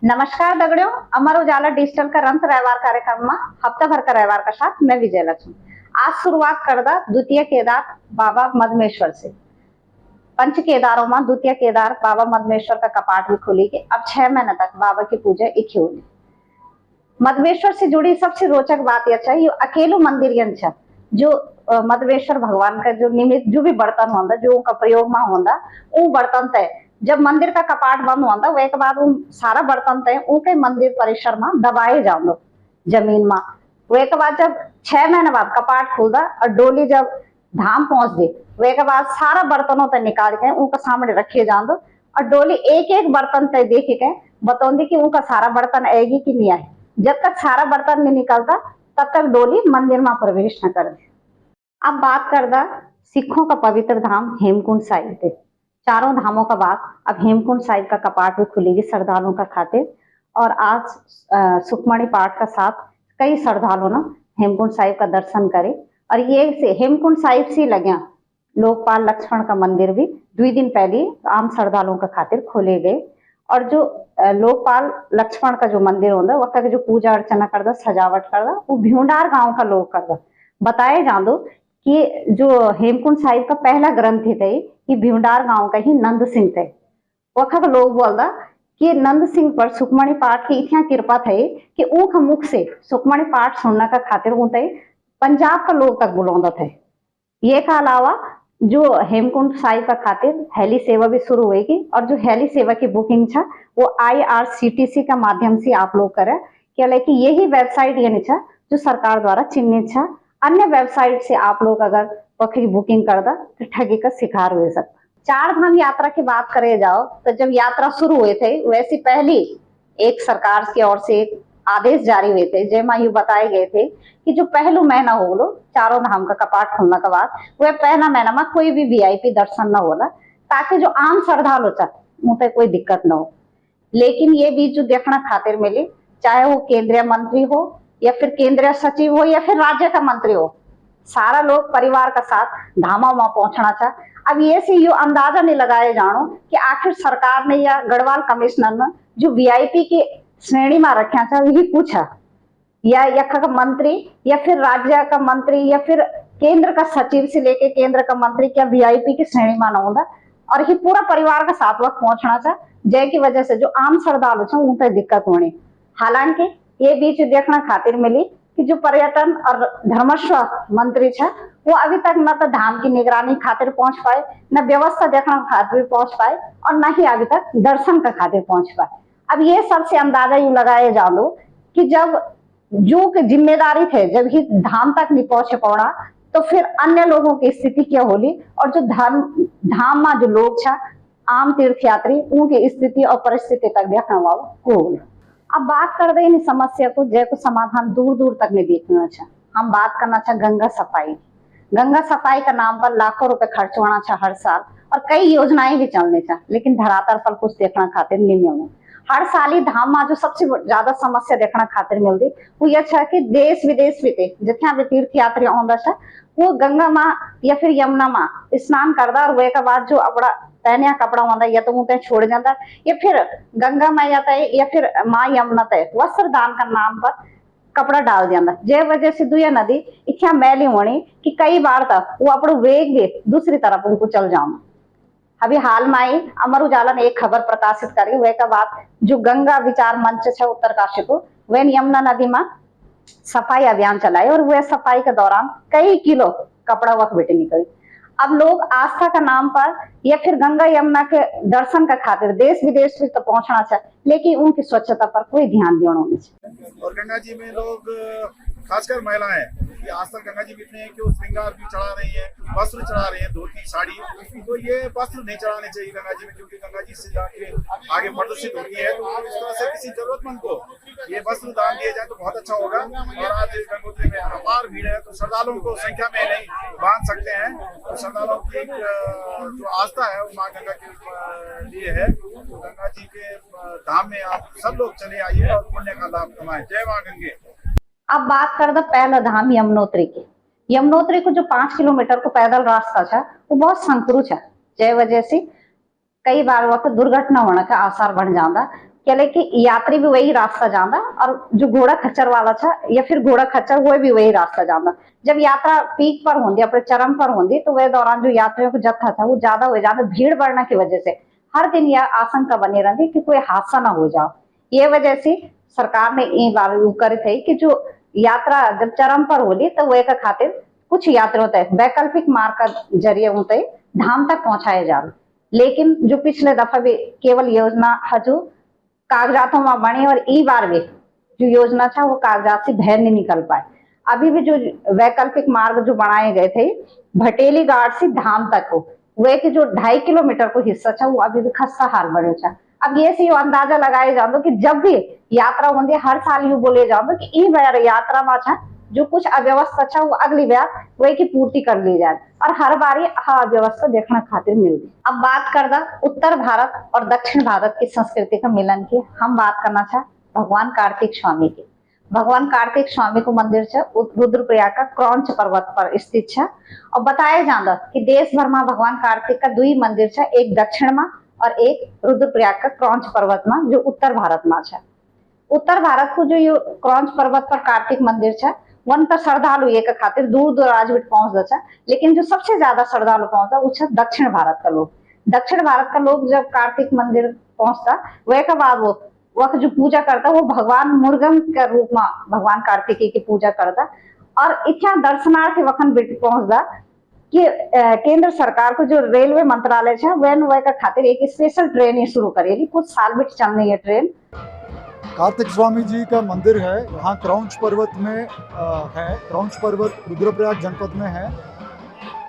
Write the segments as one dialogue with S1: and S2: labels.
S1: नमस्कार दगड़ियों, अमर उजाला डिजिटल का रंत रविवार कार्यक्रम में हफ्ता भर का रविवार का साथ मैं विजय लक्ष्मी। आज शुरुआत कर दा द्वितीय केदार बाबा मदमेश्वर से। पंच केदारों में द्वितीय केदार बाबा मदमेश्वर का कपाट भी खुली के अब 6 महीने तक बाबा की पूजा एक ही होगी। मदमेश्वर से जुड़ी सबसे रोचक बात यह है, ये अकेलो मंदिर यंत्र जो मदमेश्वर भगवान का जो निमित्त जो भी बर्तन होता जो उनका प्रयोग में होता वो बर्तन तय जब मंदिर का कपाट बंद होता वे के बाद उन सारा बर्तन तय उनके मंदिर परिसर में दबाए जाओ जमीन में। वे के बाद जब 6 महीने बाद कपाट खुलता और डोली जब धाम पहुंच दी वे के बाद सारा बर्तनों तय निकाल के उनके सामने रखे जाओ और डोली एक एक बर्तन तय देख के बताऊंगी कि उनका सारा बर्तन आएगी कि नहीं आए। जब तक सारा बर्तन नहीं निकलता तब तक डोली मंदिर में प्रवेश न कर दे। अब बात करदा सिखों का पवित्र धाम हेमकुंड साहिब थे। चारों धामों का बाद अब हेमकुंड साहिब का कपाट भी खुलेगी श्रद्धालुओं का खातिर और आज सुखमणि पाठ का साथ कई श्रद्धालुओं ने हेमकुंड साहिब का दर्शन करे और ये से हेमकुंड साहिब से लगे लोकपाल लक्ष्मण का मंदिर भी 2 दिन पहले आम श्रद्धालुओं का खातिर खोले गए और जो लोकपाल लक्ष्मण का जो मंदिर होता है वह जो पूजा अर्चना करता सजावट करता वो भ्यूंडार गांव का लोग करता। बताए जा दो कि जो हेमकुंड साहिब का पहला ग्रंथ थे कि भ्यूंडार गांव का ही नंद सिंह थे। वह लोग बोलता कि नंद सिंह पर सुखमणि पाठ की इतना कृपा थे कि उनके मुख से सुखमणि पाठ सुनने का खातिर उनते पंजाब का लोग तक बुलाता थे। ये के अलावा जो हेमकुंड साहिब का खातिर हेली सेवा भी शुरू होगी और जो हेली सेवा की बुकिंग था वो IRCTC का माध्यम से आप लोग करें क्या लेकिन यही वेबसाइट यानी था जो सरकार द्वारा चिन्हित था। अन्य वेबसाइट से आप लोग अगर वक्त की बुकिंग कर दा तो ठगी का शिकार हो सकता। 4 धाम यात्रा की बात करे जाओ तो जब यात्रा शुरू हुए थे वैसे पहली एक सरकार की ओर से एक आदेश जारी हुए थे जेमा यू बताए गए थे कि जो पहलू महीना हो लो चारों धाम का कपाट खुलने के बाद वह पहला महीना में कोई भी VIP दर्शन न होला ताकि जो आम श्रद्धालु उनसे कोई दिक्कत न हो। लेकिन ये भी जो देखना खातिर मिली चाहे वो केंद्रीय मंत्री हो या फिर केंद्रीय सचिव हो या फिर राज्य का मंत्री हो सारा लोग परिवार का साथ धामा वहां पहुंचना चाह। अब ये से यू अंदाजा नहीं लगाए जानो कि आखिर सरकार ने या गढ़वाल कमिश्नर ने जो VIP की श्रेणी में रखा था वही पूछा या यख का मंत्री या फिर राज्य का मंत्री या फिर केंद्र का सचिव से लेके केंद्र का मंत्री क्या VIP की श्रेणी में न होता और ही पूरा परिवार का साथ वक्त पहुंचना चाह जय की वजह से जो आम श्रद्धालु छे उन पर दिक्कत होनी। हालांकि ये बीच देखना खातिर मिली कि जो पर्यटन और धर्मस्व मंत्री छे वो अभी तक न तो धाम की निगरानी खातिर पहुंच पाए न व्यवस्था देखना खातिर पहुंच पाए और न ही अभी तक दर्शन का खातिर पहुंच पाए। अब ये सबसे अंदाजा यूं लगाए जा दो कि जब जो जिम्मेदारी थे जब ही धाम तक नहीं पहुंचे पड़ा तो फिर अन्य लोगों की स्थिति क्या होली और जो धाम में जो लोग छा आम तीर्थयात्री उनकी स्थिति और परिस्थिति तक देखने वाला हो। अब बात कर दे इन समस्या को जय को समाधान दूर दूर तक नहीं देखना चाह। हम बात करना चाह गंगा सफाई। गंगा सफाई का नाम पर लाखों रुपए खर्च होना चाह हर साल और कई योजनाएं भी चलने चाह लेकिन धरातल पर कुछ देखना खातिर नहीं मिलने। हर साल ही धाम में जो सबसे ज्यादा समस्या देखना खातिर मिलती वो यह है कि देश विदेश भी जितना भी तीर्थ यात्री आंदा वो गंगा माँ या फिर यमुना माँ स्नान करदा और वे के बाद जो अपना पहने कपड़ा होता या तो मुंह छोड़ जाता या फिर गंगा मैया तय या फिर माँ यमुना तय वस्त्र दान का नाम पर कपड़ा डाल दिया जे वजह से दुया नदी इतना मैली होनी कि कई बार तक वो अपना वेग भी दूसरी तरफ उनको चल जाऊंगा। अभी हाल में ही अमर उजाला ने एक खबर प्रकाशित करी वे का बाद जो गंगा विचार मंच है उत्तरकाशी को वे यमुना नदी में सफाई अभियान चलाए और वह सफाई के दौरान कई किलो कपड़ा वक्त बेटे निकली। अब लोग आस्था का नाम पर या फिर गंगा यमुना के दर्शन का खातिर देश विदेश में तो पहुंचना चाहिए लेकिन उनकी स्वच्छता पर कोई ध्यान देना नहीं चाहिए।
S2: और गंगा जी में लोग खासकर महिलाएं ये आजकल गंगा जी में इतने हैं कि वो श्रृंगार भी चढ़ा रही है वस्त्र चढ़ा रही है धोती साड़ी तो ये वस्त्र नहीं चढ़ाने चाहिए गंगा जी में क्योंकि गंगा जी से जाके आगे प्रदूषित होती है। तो इस तरह से किसी जरूरतमंद को ये वस्त्र दान दिए जाए तो बहुत अच्छा होगा। और आज गंगोत्री में अपार भीड़ है तो श्रद्धालुओं को संख्या में नहीं बांध सकते हैं। तो श्रद्धालुओं की जो आस्था है वो माँ गंगा के लिए है। तो गंगा जी के धाम में आप सब लोग चले आइए और पुण्य का लाभ कमाएं। जय माँ गंगे।
S1: अब बात कर दो पहला धाम यमुनोत्री की। यमुनोत्री को जो 5 किलोमीटर को पैदल रास्ता था वो बहुत संकरू था जय वजह से कई बार वक्त दुर्घटना होने का आसार बन जाता, क्या कि यात्री भी वही रास्ता जाता और जो घोड़ा खच्चर वाला था या फिर घोड़ा खच्चर वो भी वही रास्ता जाता। जब यात्रा पीक पर होती, अपने चरम पर होती, तो वह दौरान जो यात्रियों का जत्था था वो ज्यादा हो जाता। भीड़ बढ़ने की वजह से हर दिन यह आशंका बनी रहती कि कोई हादसा ना हो जाओ। ये वजह से सरकार ने ये बात करे थे कि जो यात्रा जब चरम पर होली तो वह का खातिर कुछ यात्रियों तक वैकल्पिक मार्ग का जरिए उनते धाम तक पहुंचाए जा। लेकिन जो पिछले दफा भी केवल योजना हजू कागजातों में बनी और ई बार भी जो योजना था वो कागजात से बाहर नहीं निकल पाए। अभी भी जो वैकल्पिक मार्ग जो बनाए गए थे भटेली घाट से धाम तक को, वे के जो 2.5 किलोमीटर को हिस्सा था वो अभी भी खस्ता हाल बने था। अब ये से अंदाजा लगाए जाओ कि जब भी यात्रा होती हर साल यू बोले जाओ कि ई बार यात्रा में था जो कुछ अव्यवस्था था वो अगली बार वही की पूर्ति कर ली जाए और हर बार अव्यवस्था देखने खातिर मिलती। अब बात करदा उत्तर भारत और दक्षिण भारत की संस्कृति का मिलन की, हम बात करना चाह भगवान कार्तिक स्वामी की। भगवान कार्तिक स्वामी को मंदिर है रुद्रप्रयाग का क्रौंच पर्वत पर स्थित है और बताया जाता कि देश भर में भगवान कार्तिक का 2 मंदिर है, एक दक्षिण में और एक रुद्रप्रयाग का क्रौंच पर्वत में जो उत्तर भारत में है। उत्तर भारत को जो ये क्रौंच पर्वत पर कार्तिक मंदिर है वन का श्रद्धालु एक खातिर दूर दराज में पहुंचता है, लेकिन जो सबसे ज्यादा श्रद्धालु पहुंचता वो है दक्षिण भारत का लोग। दक्षिण भारत का लोग जब कार्तिक मंदिर पहुंचता वह के बाद वो वह जो पूजा करता वो भगवान मुर्गन के रूप में भगवान कार्तिकेय की पूजा करता और इतना दर्शनार्थी वखन पहुंचता कि केंद्र सरकार को जो रेलवे मंत्रालय है वह का खातिर एक स्पेशल ट्रेन ही शुरू करेगी, कुछ साल में चलनी है ट्रेन।
S3: कार्तिक स्वामी जी का मंदिर है, यहाँ क्रौंच पर्वत में है। क्रौंच पर्वत रुद्रप्रयाग जनपद में है।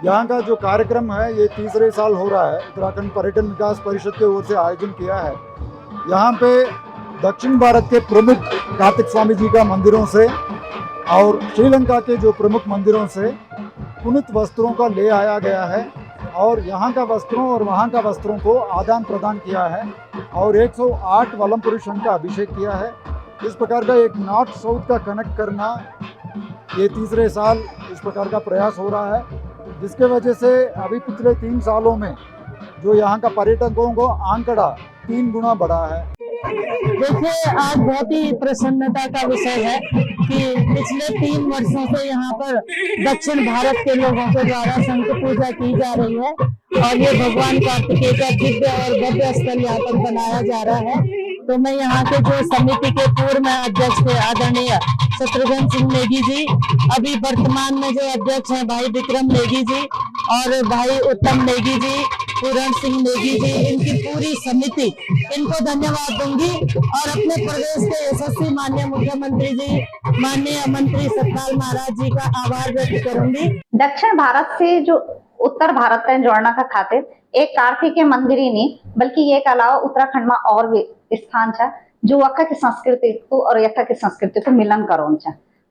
S3: यहाँ का जो कार्यक्रम है ये 3रे साल हो रहा है। उत्तराखंड पर्यटन विकास परिषद के ओर से आयोजन किया है। यहाँ पे दक्षिण भारत के प्रमुख कार्तिक स्वामी जी का मंदिरों से और श्रीलंका के जो प्रमुख मंदिरों से पुनित वस्त्रों का ले आया गया है और यहाँ का वस्त्रों और वहाँ का वस्त्रों को आदान प्रदान किया है और 108 वलम पुरुषों का अभिषेक किया है। इस प्रकार का एक नॉर्थ साउथ का कनेक्ट करना ये 3रे साल इस प्रकार का प्रयास हो रहा है, जिसके वजह से अभी पिछले 3 सालों में जो यहाँ का पर्यटकों को आंकड़ा 3 गुना बढ़ा है।
S4: देखिए, आज बहुत ही प्रसन्नता का विषय है कि पिछले 3 वर्षों से यहाँ पर दक्षिण भारत के लोगों के द्वारा शंख पूजा की जा रही है और ये भगवान कार्तिकेय का दिव्य और भव्य स्थल यहाँ पर बनाया जा रहा है। तो मैं यहाँ के जो समिति के पूर्व अध्यक्ष थे आदरणीय शत्रुघ्न सिंह नेगी जी, अभी वर्तमान में जो अध्यक्ष हैं भाई विक्रम नेगी जी और भाई उत्तम नेगी जी, पूरण सिंह नेगी जी, इनकी पूरी समिति, इनको धन्यवाद दूंगी और अपने प्रदेश के यशस्वी माननीय मुख्यमंत्री जी माननीय मंत्री सतपाल महाराज जी का आभार व्यक्त करूंगी।
S1: दक्षिण भारत से जो उत्तर भारत तक जोड़ने का खातिर एक कार्तिकेय मंदिर ही नहीं बल्कि ये के अलावा उत्तराखंड में और भी स्थान है जो वक्का की संस्कृति को और यक्का की संस्कृति को मिलन करो।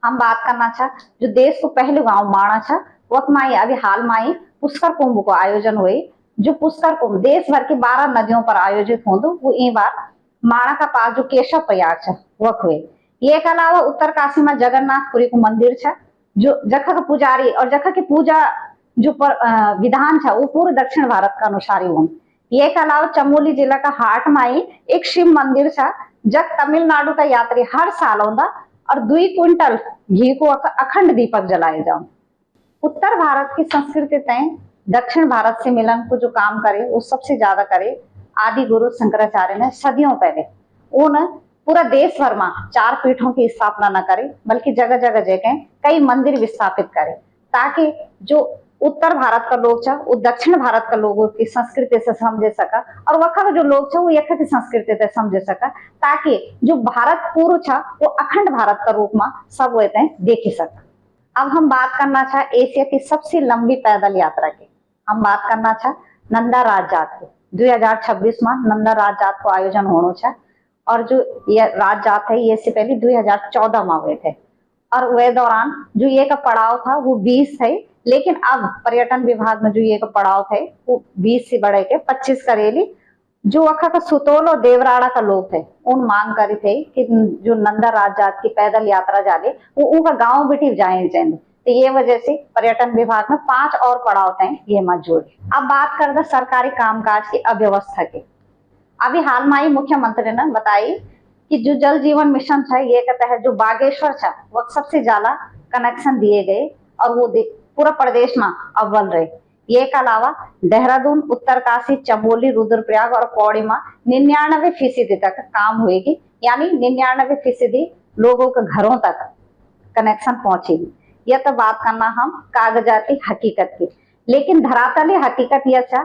S1: हम बात करना चाह जो देश को पहले गाँव माणा था वक माई अभी हाल माई पुष्कर कुंभ को आयोजन हुए। जो पुष्कर कुंभ देश भर की 12 नदियों पर आयोजित हो वो एक बार माणा का पास जो केशव प्रयाग है वक हुए। ये के अलावा उत्तर काशी में जगन्नाथपुरी को मंदिर है जो जखा का पुजारी और जखा की पूजा जो विधान था वो पूरे दक्षिण भारत का अनुसारी हो। ये के अलावा चमोली जिला का हाट माई एक शिव मंदिर था जब तमिलनाडु का यात्री हर साल होता और 2 क्विंटल घी को अखंड दीपक जलाए जाओ। उत्तर भारत की संस्कृति तय दक्षिण भारत से मिलन को जो काम करे वो सबसे ज्यादा करे आदि गुरु शंकराचार्य ने सदियों पहले उन पूरा देश भर में 4 पीठों की स्थापना न करे बल्कि जगह जगह कई मंदिर भी स्थापित करे ताकि जो उत्तर भारत का लोग था वो दक्षिण भारत का लोगों की संस्कृति से समझे सका और वखा का जो लोग था वो यखा की संस्कृति से समझे सका ताकि जो भारत पूर्व था वो अखंड भारत का रूप में सब वो देखी सका। अब हम बात करना चाह एशिया की सबसे लंबी पैदल यात्रा की। हम बात करना चाह नंदा राजजात की। 2026 में नंदा राजजात को आयोजन होना था और जो ये राजजात है ये से पहले 2014 में हुए थे और वह दौरान जो ये का पड़ाव था वो 20 थे, लेकिन अब पर्यटन विभाग में जो ये का पड़ाव थे वो 20 से बढ़े के 25 करेली। जो वखा का सुतोल और देवराड़ा का लोग थे उन मांग करी थे कि जो नंदा राजजात की पैदल यात्रा जाले वो उनका गाँव बिटी जाए जाए। तो ये वजह से पर्यटन विभाग में 5 और पड़ाव थे ये मत जोड़े। अब बात कर दे सरकारी कामकाज की अव्यवस्था की। अभी हाल में ही मुख्यमंत्री ने बताई कि जो जल जीवन मिशन है ये के तहत जो बागेश्वर था वो सबसे ज्यादा कनेक्शन दिए गए और वो पूरा प्रदेश में अव्वल रहे। ये के अलावा देहरादून, उत्तरकाशी, चमोली, रुद्रप्रयाग और पौड़ी में 99% तक काम हुएगी, यानी 99% लोगों के घरों तक कनेक्शन पहुंचेगी। यह तो बात करना हम कागजाती हकीकत की, लेकिन धरातली हकीकत यह था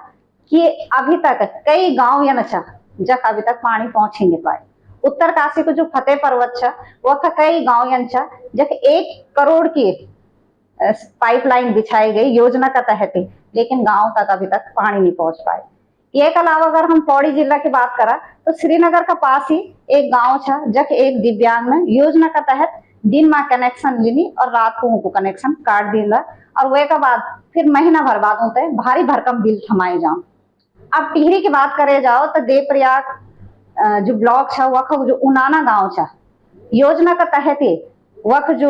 S1: कि अभी तक कई गांव या नचा जब अभी तक पानी पहुंच ही नहीं पाए। उत्तरकाशी को जो फतेह पर्वत छा वह कई गांव या नचा जब 1 करोड़ की पाइपलाइन बिछाई गई योजना का तहत ही, लेकिन गांव तक अभी तक पानी नहीं पहुंच पाए। ये के अलावा अगर हम पौड़ी जिला की बात करा तो श्रीनगर का पास ही एक गांव था जब एक दिव्यांग ने योजना का तहत दिन में कनेक्शन लेनी और रात को उनको कनेक्शन काट देना और वे के बाद फिर महीना भर बाद होते है भारी भरकम बिल थमाए जाओ। अब टिहरी की बात करे जाओ तो देवप्रयाग जो ब्लॉक था वह जो उनाना गांव था योजना का तहत ही वह जो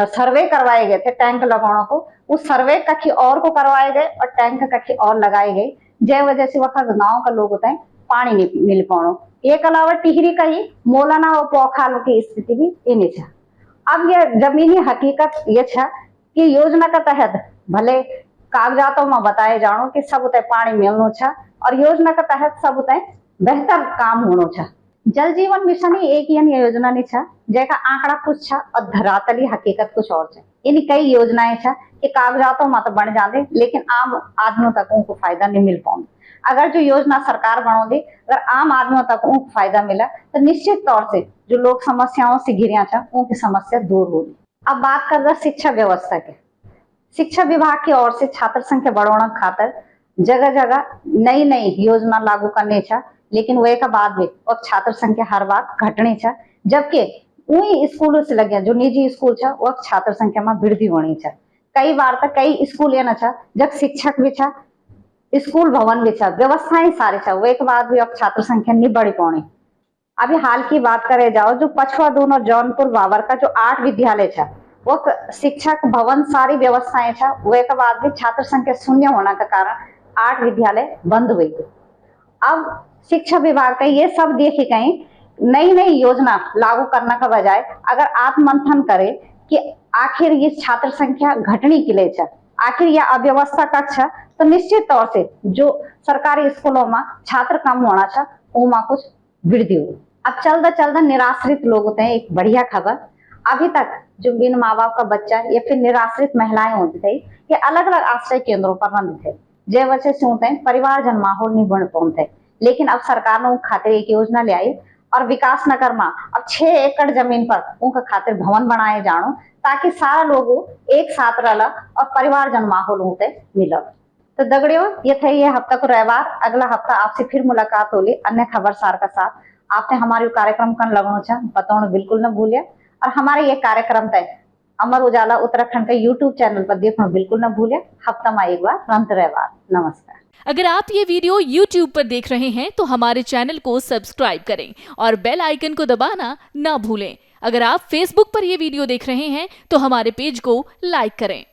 S1: सर्वे करवाए गए थे टैंक लगाने को, उस सर्वे कखी और को करवाए गए और टैंक कखी और लगाए गए, जय वजह से वह गांव का लोग होता है पानी नहीं मिल पाओ। एक अलावा टिहरी का ही मोलाना और पोखाल की स्थिति भी इन्हें था। अब यह जमीनी हकीकत ये था कि योजना का तहत भले कागजातों में बताए जानो कि सब उतने पानी मिलनो छा और योजना का तहत सब उतने बेहतर काम होनो छा। जल जीवन मिशन ही एक योजना नहीं छा जैका आंकड़ा कुछ छा और धरातली हकीकत कुछ और छा। इन कई योजनाएं छा कि कागजातों में तो बन जाते लेकिन आम आदमियों तक उनको फायदा नहीं मिल पाओ। अगर जो योजना सरकार बनो दे, अगर आम आदमियों तक उनको फायदा मिला तो निश्चित तौर से जो लोग समस्याओं से घिरिया था उनकी समस्या दूर होगी। अब बात कर रहे शिक्षा व्यवस्था के, शिक्षा विभाग की ओर से छात्र संख्या बढ़ाने खातर जगह जगह नई नई योजना लागू करने छा, लेकिन वे का बाद में और छात्र संख्या हर बार घटने छा, जबकि वही स्कूलों से लगे जो निजी स्कूल छा वह छात्र संख्या में वृद्धि होनी छा। कई बार तक कई स्कूल ये न छा जब शिक्षक भी छा, स्कूल भवन भी छा, व्यवस्थाएं सारे छा, वे के बाद भी अब छात्र संख्या नहीं बढ़ी पानी। अभी हाल की बात करे जाओ जो पछुआ दून और जौनपुर बाबर का जो 8 विद्यालय छा वो शिक्षक भवन सारी व्यवस्थाएं छा, वे के बाद भी छात्र संख्या शून्य होने के कारण 8 विद्यालय बंद हुई। अब शिक्षा विभाग का ये सब देखे कहीं नई नई योजना लागू करने का बजाय अगर आत्ममंथन करे कि आखिर ये छात्र संख्या घटने के लिए छा, आखिर यह अव्यवस्था का छा, तो निश्चित तौर से जो सरकारी स्कूलों में छात्र कम होना छा उमा कुछ वृद्धि हो। अब चलता निराश्रित लोग होते हैं। एक बढ़िया खबर, अभी तक जो बिन माँ बाप का बच्चा या फिर निराश्रित महिलाएं होती थी ये अलग अलग आश्रय केंद्रों पर रहते थे, जय वजह से होते हैं परिवार जन माहौल नहीं बन पाते। लेकिन अब सरकार ने उनके खातिर एक योजना ले आई और विकास नगर में अब 6 एकड़ जमीन पर उनके खातिर भवन बनाए जानो ताकि सारा लोग एक साथ रह और परिवार जन माहौल होते मिल। तो दगड़ियों ये थे ये हफ्ता को रविवार, अगला हफ्ता आपसे फिर मुलाकात होली अन्य खबर सार का साथ। आपने हमारे कार्यक्रम का लगनो छा बताओ बिल्कुल न भूलिए और हमारे ये कार्यक्रम तय अमर उजाला उत्तराखंड का YouTube चैनल पर देखना बिल्कुल न भूलिए। हफ्ता में एक बार रंत रविवार। नमस्कार।
S5: अगर आप ये वीडियो YouTube पर देख रहे हैं तो हमारे चैनल को सब्सक्राइब करें और बेल आइकन को दबाना ना भूलें। अगर आप Facebook पर ये वीडियो देख रहे हैं तो हमारे पेज को लाइक करें।